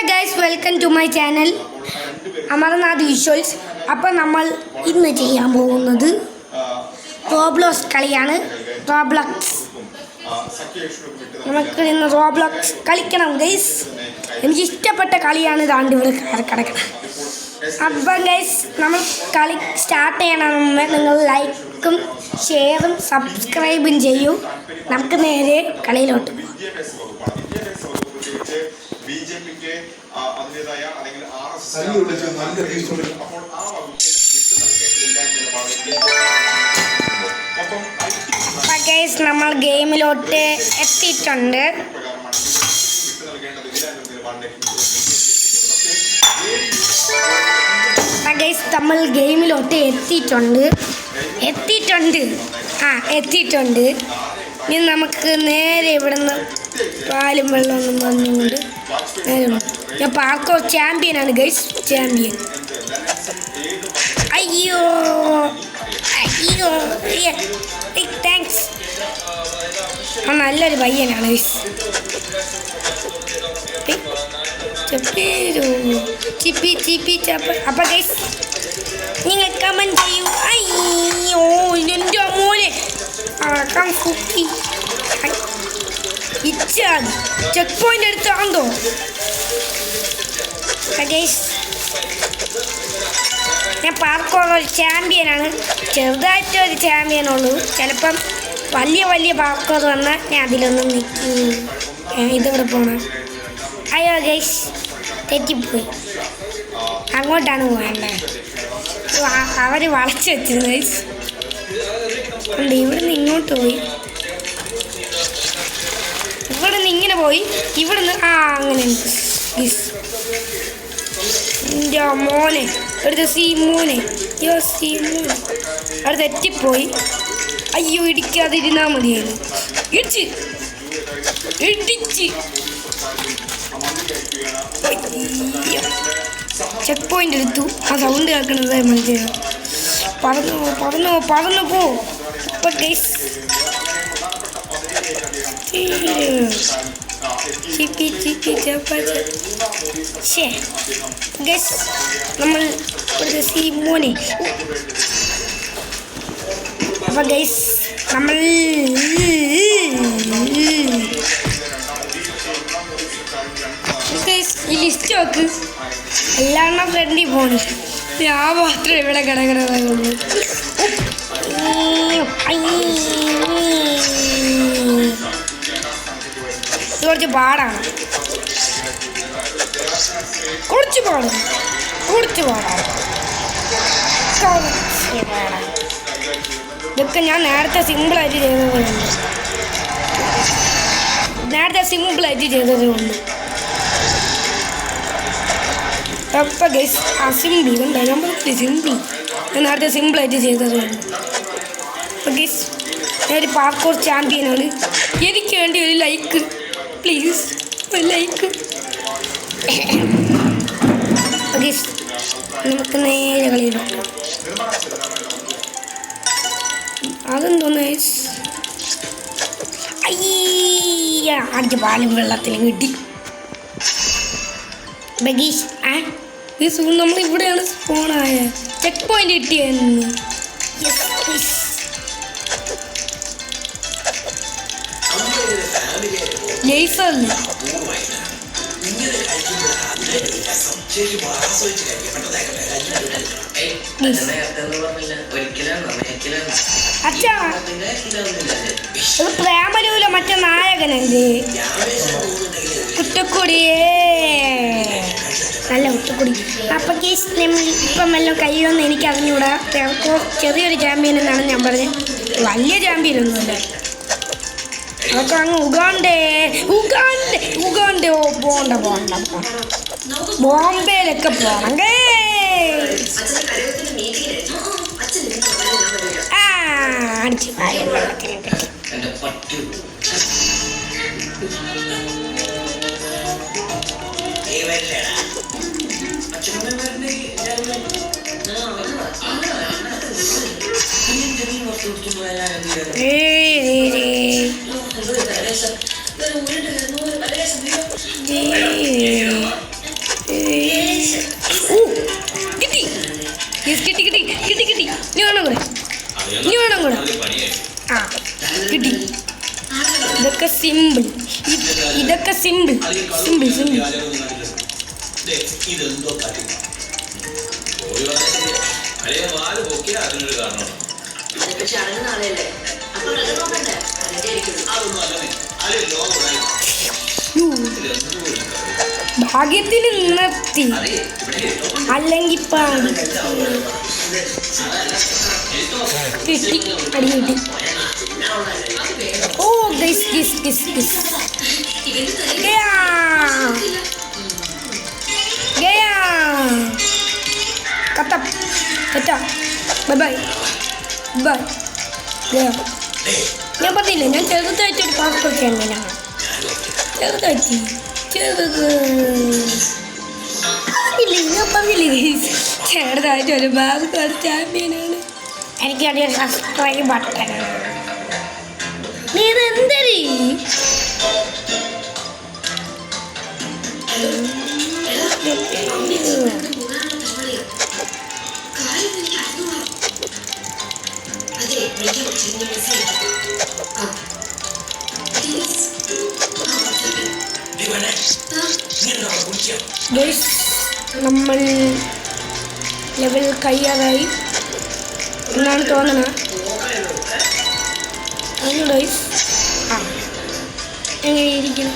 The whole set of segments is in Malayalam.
Guys welcome to my channel Amarnath visuals. അപ്പോൾ നമ്മൾ ഇന്ന് ചെയ്യാൻ പോകുന്നത് റോബ്ലോക്സ് കളിയാണ്. റോബ്ലോക്സ് നമുക്ക് ഇന്ന് റോബ്ലോക്സ് കളിക്കണം ഗൈസ്. എനിക്കിഷ്ടപ്പെട്ട കളിയാണ് ഇതാണ്ട് ഇവിടെ കിടക്കണം. അപ്പം ഗൈസ് നമ്മൾ കളി സ്റ്റാർട്ട് ചെയ്യണമെന്ന് നിങ്ങൾ ലൈക്കും ഷെയറും സബ്സ്ക്രൈബും ചെയ്യൂ. നമുക്ക് നേരെ കളിയിലോട്ട് പോകാം. നമ്മൾ ഗെയിമിലോട്ട് എത്തിയിട്ടുണ്ട്. നമ്മൾ ഗെയിമിലോട്ട് എത്തിയിട്ടുണ്ട്. ഇനി നമുക്ക് നേരെ ഇവിടുന്ന് പാലും വെള്ളമൊന്നും വന്നുകൊണ്ട് ഞാൻ പാർക്കോർ ചാമ്പ്യനാണ് ഗൈസ്. ചാമ്പ്യൻ. അയ്യോ താങ്ക്സ്. നല്ലൊരു പയ്യനാണ് ഗൈസ്. അപ്പം ഗൈസ് നിങ്ങൾ കമൻറ്റ് ചെയ്യൂ. അയ്യോ എൻ്റെ മോനെ അളക്കാൻ കുക്കി ഇച്ചാണ് ചെക്ക് പോയിന്റ് എടുത്താന്തോ ഗൈസ്. ഞാൻ പാർക്കോർ ഒരു ചാമ്പ്യനാണ്. ചെറുതായിട്ടൊരു ചാമ്പ്യനുള്ളൂ. ചിലപ്പം വലിയ പാർക്കോർ വന്നാൽ ഞാൻ അതിലൊന്നും ഇതിവിടെ പോകണം. അയ്യോ ഗൈസ് തെറ്റിപ്പോയി. അങ്ങോട്ടാണ് പോകേണ്ടത്. അവർ വളച്ച് വെച്ചത് ഗൈസ്. ഇവിടെ നിന്ന് ഇങ്ങോട്ട് പോയി, ഇവിടെ നിന്ന് ഇങ്ങനെ പോയി, ഇവിടെ നിന്ന് അങ്ങനെ എൻ്റെ മോനെ എടുത്ത സീമോനെ അവിടെ തെറ്റിപ്പോയി. അയ്യോ ഇടിക്കാതിരുന്നാൽ മതിയായിരുന്നു. ഇടിച്ച് ചെക്ക് പോയിന്റ് എടുത്തു. ആ സൗണ്ട് കേൾക്കണത് മനസ്സിലായി. പറന്നു പോ. ഇപ്പൊ ഗൈസ് നമ്മൾ സീമോനെ. അപ്പൊ ഗൈസ് നമ്മൾ ഈ ലിസ്റ്റ് നോക്ക്. എല്ലാവരും ഫ്രണ്ടിൽ പോണി. ഞാൻ മാത്രം ഇവിടെ കിടക്കണതാകുള്ളൂ. കുറച്ച് പാടാണ്. ഇതൊക്കെ ഞാൻ നേരത്തെ സിമ്പിളായിട്ട് ചെയ്തതുകൊണ്ട് അപ്പം ഗൈസ് ആ സിമ്പിൾ കണ്ടോ. ഞാൻ നേരത്തെ സിമ്പിളായിട്ട് ചെയ്തതുകൊണ്ട്. അപ്പം ഗൈസ് ഞാനൊരു പാർക്കോർ ചാമ്പ്യനാണ്. എനിക്ക് വേണ്ടി ഒരു ലൈക്ക് പ്ലീസ്, ഒരു ലൈക്ക്. ഗൈസ് നമുക്ക് നേരെ കളിയിലോട്ട്. അതെന്തോന്ന് ഗൈസ്. അയ്യ അടിച്ച് പാലും വെള്ളത്തിലും കിട്ടി. ബഗീഷ് നമ്മൾ ഇവിടെയാണ് സ്പോണായ. ചെക്ക് പോയിന്റ് കിട്ടിയെന്ന്. ജയ്സല്ലേ അച്ഛാ പ്രേമലൂല മറ്റേ നായകനല്ലേ കുട്ടക്കുടിയേ. നല്ല കുട്ടക്കുടി. അപ്പം കേസ് ഇപ്പം എല്ലാം കഴിയുമെന്ന് എനിക്ക് അറിഞ്ഞൂടാ. ചെറിയൊരു ചാമ്പ്യൻ എന്നാണ് ഞാൻ പറഞ്ഞത്. വലിയ ചാമ്പ്യനൊന്നുമില്ല. അതൊക്കെ അങ്ങ് ഉഗാണ്ടേ. ഓ പോണ്ട ബോംബെയിലൊക്കെ പോകണം. അടിച്ച് സിമ്പിൾ. ഇതൊക്കെ സിമ്പിൾ സിമ്പിൾ സിമ്പിൾ. ഭാഗ്യത്തിന് നിർത്തി, അല്ലെങ്കിൽ കിട്ടി അടി കിട്ടി. ഓ ഗൈസ് ഗിസ് ഗിസ് ഗിസ് ഗയാ ഗയാ കത്തം കറ്റ ബൈ ബൈ ബൈ ഗയാ. ഞാൻ പറഞ്ഞില്ല, ഞാൻ ചെറുതായിട്ടൊരു പാസ്പോർട്ട് ഞാൻ ചെറുതായിട്ട് ചെറുതായിട്ടൊരു പാസ്പോർട്ട് ചാമ്പ്യനാണ്. എനിക്ക് അടിയൊരു സബ്സ്ക്രൈബ് ബട്ടൺ. നീ ഇതെന്തരി നമ്മൾ ലെവൽ കഴിയാറായി എന്നാണ് തോന്നണത്. എങ്ങനെ ഇരിക്കുന്നു?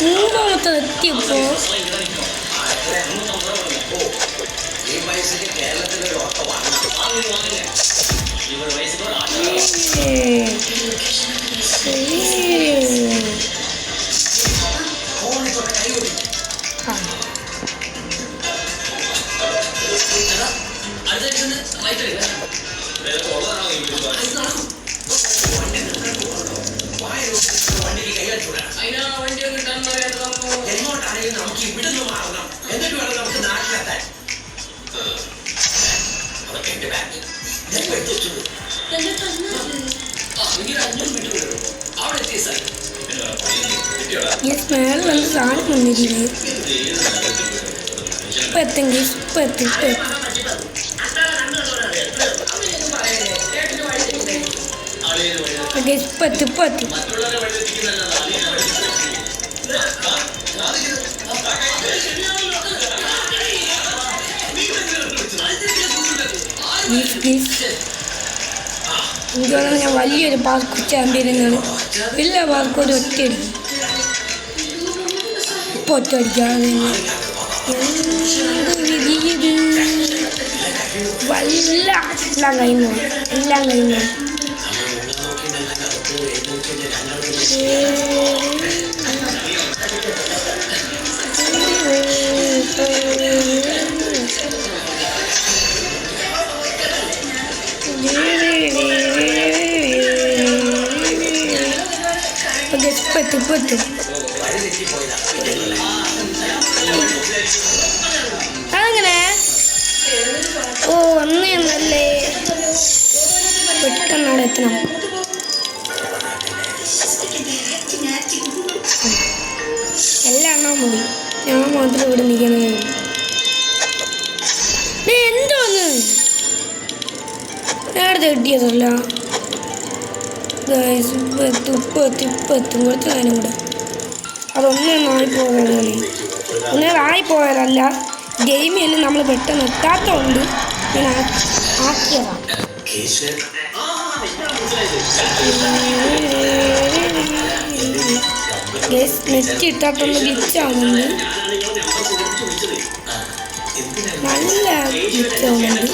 മൂന്നാമത്തെ എത്തിയപ്പോ മേലെ വന്ന് സാധനം വന്നിരിക്കുന്നു. ഇപ്പം എത്തെങ്കിൽ ഇപ്പം എത്തി ഇപ്പം എത്തി. എനിക്ക് തോന്നുന്നു ഞാൻ വലിയൊരു പാർക്ക് ചാമ്പ്യനാണ്. എല്ലാ പാർക്കും ഒരു ഒറ്റയടി ഇപ്പം ഒറ്റയടിക്കാതെ എല്ലാം കഴിഞ്ഞു എല്ലാം കഴിഞ്ഞു. പറ്റും അങ്ങനെ. ഓ ഒന്നല്ലേ പെട്ടെന്ന് അവിടെ എത്തണം. എല്ലാ എണ്ണവും പോയി, ഞാൻ മാത്രം ഇവിടെ നിൽക്കുന്നത്. എന്തോന്ന് നേരത്തെ കിട്ടിയതല്ല. ഇപ്പം കുറച്ച് കാര്യം കൂടെ ഒന്നേറായിപ്പോയതല്ല. ഗെയിമിൽ തന്നെ നമ്മൾ പെട്ടെന്ന് എത്താത്തതുകൊണ്ട് ഞാൻ ആക്കിയതാണ്. നെറ്റ് ഇട്ടാത്തൊന്ന് ഗ്ലിച്ചാവുന്നുണ്ട്, നല്ല ഗ്ലിച്ചാവുന്നുണ്ട്.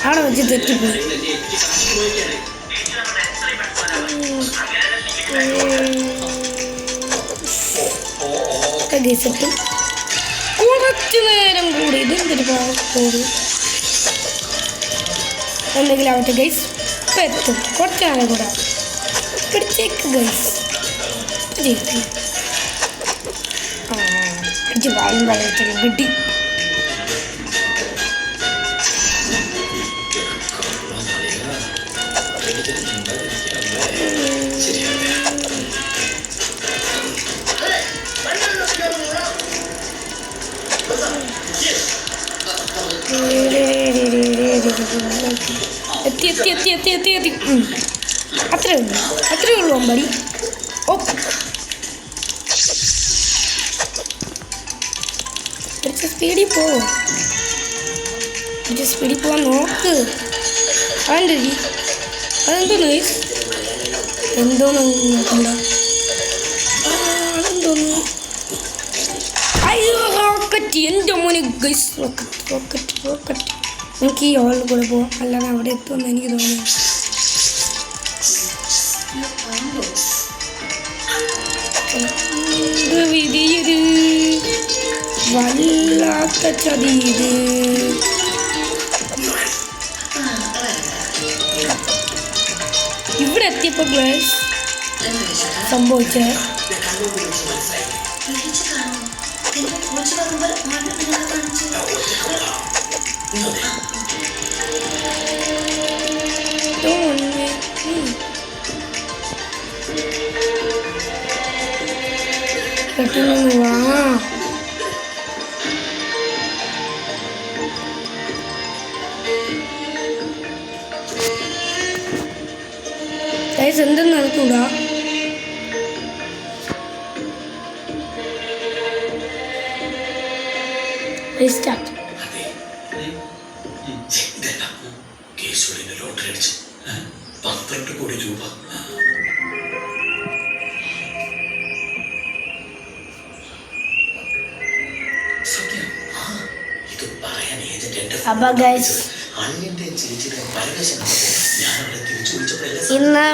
അവിടെ വെച്ച് തെറ്റിപ്പോയി. ഗീസട്ടും കുറച്ചു നേരം കൂടി ഇതെന്തൊരു പാസ്പോർട്ട് എന്തെങ്കിലും ആവട്ടെ ഗൈസ്. ഇപ്പം എത്തും, കുറച്ച് നേരം കൂടെ പിടിച്ചേക്ക് ഗൈസ്. അടിച്ച് വായും വെള്ളത്തിൽ കിട്ടി. എത്തി അത്രേ ഉള്ളൂ അമ്പടി. ഓ സ്പീഡിൽ പോവാൻ നോക്ക്. അതെന്തോന്ന് എന്തോന്ന് നോക്കണ്ട. അതെന്തോന്ന് അയ്യോ റോക്കറ്റ് എൻ്റെ മോനെ ഗൈസ്. റോക്കറ്റ് എനിക്ക് ഈ ഹോളിൽ കൂടെ പോവാം, അല്ലാതെ അവിടെ എത്തുമെന്ന് എനിക്ക് തോന്നുന്നു. വിധിയത് വല്ലാത്ത ചതി ഇത്. ഇവിടെ എത്തിയപ്പോൾ ഗൈസ് സംഭവിച്ചേ വാ. എന്തെന്ന് നടക്കൂടാ. റീസ്റ്റാർട്ട്. ലോട്ടറി അടിച്ച് 12 കോടി രൂപ. ഇത് പറയാൻ അപ്പൊ ഗൈസ് ഇന്ന്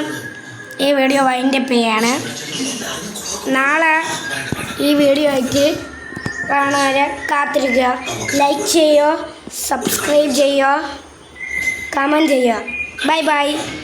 ഈ വീഡിയോ വൈൻഡപ്പ് ചെയ്യാണ്. നാളെ ഈ വീഡിയോ ആയിട്ട് കാണാൻ കാത്തിരിക്കുക. ലൈക്ക് ചെയ്യുക, സബ്സ്ക്രൈബ് ചെയ്യുക, കമൻറ്റ് ചെയ്യുക. Bye bye.